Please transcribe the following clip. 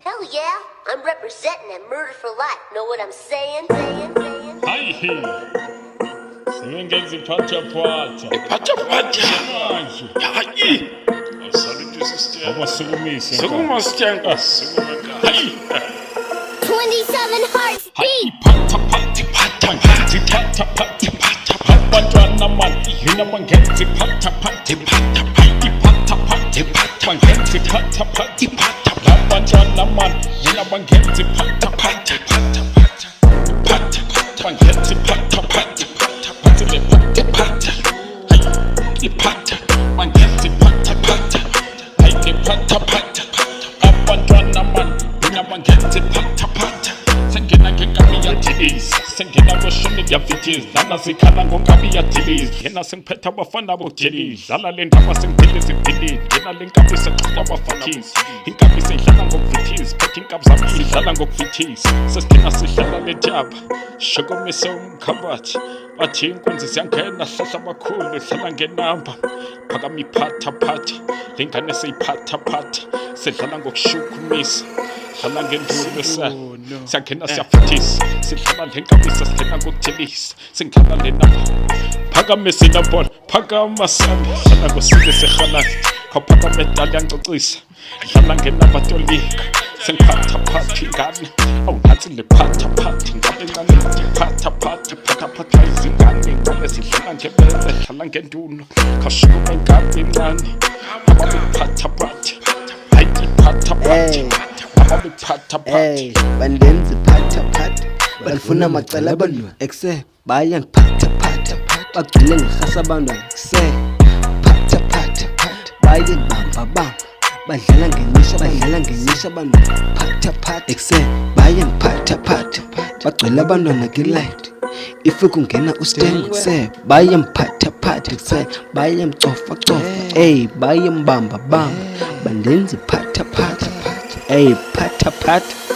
Hell yeah, I'm representing that murder for life. Know what I'm saying? Hayi sebengenza iphathaphatha manje hayi awusalute sister abasukumise sukuma sithenga hayi 27 hearts hayi phathaphatha abantwana manje yina bangenza iphathaphatha hayi phathaphatha bangenza iphathaphatha abantwana manje yina bangenza iphathaphatha bangenza iphathaphatha iphatha bangenza iphathaphatha hayi phathaphatha abantwana manje yina bangenza iphathaphatha sengena ngenkabi yadiliza sengena kweshumi yavithiza lana sikhala ngonkabi yadiliza yena sengiphetha abafana bokujeliza dlala le ndaba sengiphilisa ibhilidi yena le nkabi sexuba abafakhiza inkabi seyidlala ngokuvithiza phethe inkabi zami idlala ngokuvithiza sesigcina sidlala le jaba shokomise umkhabathi bathi inkunzi ziyangena hlahla abakhulu idlala ngenamba phakama iphathaphatha le ngane seyiphathaphatha sedlala ngokushukumisa dlala ngendulu siyangena siyafuthisa sidlala le nkabisa sidlala ngokujelisa singidlala le namba phakamisa inabhola phakama sami dlala ngosile sehalali khawuphakama edala yancocisa dlala ngenamba tolika sengiphathaphatha ingane awunansi le phathaphatha ingane encane iphathaphatha izingane ingane zidlala ngebele dlala ngendulo khawushukume ingabi encane ababephathaphatha hayi iphathaphatha Hey, bandenzi phatha balifuna amacala abantwana ekuse baya ngiphatha bagcine ngirhasa abantwana ekuse phatha baye ngibamba badlala ngenyisha abantwana phatha ekuse baye ngiphatha bagcwele abantwana ke-light ife kungena uSteng ekuse baye mphatha ekuse baye mcofa ey baye mbamba bandenzi phatha Hey, pata.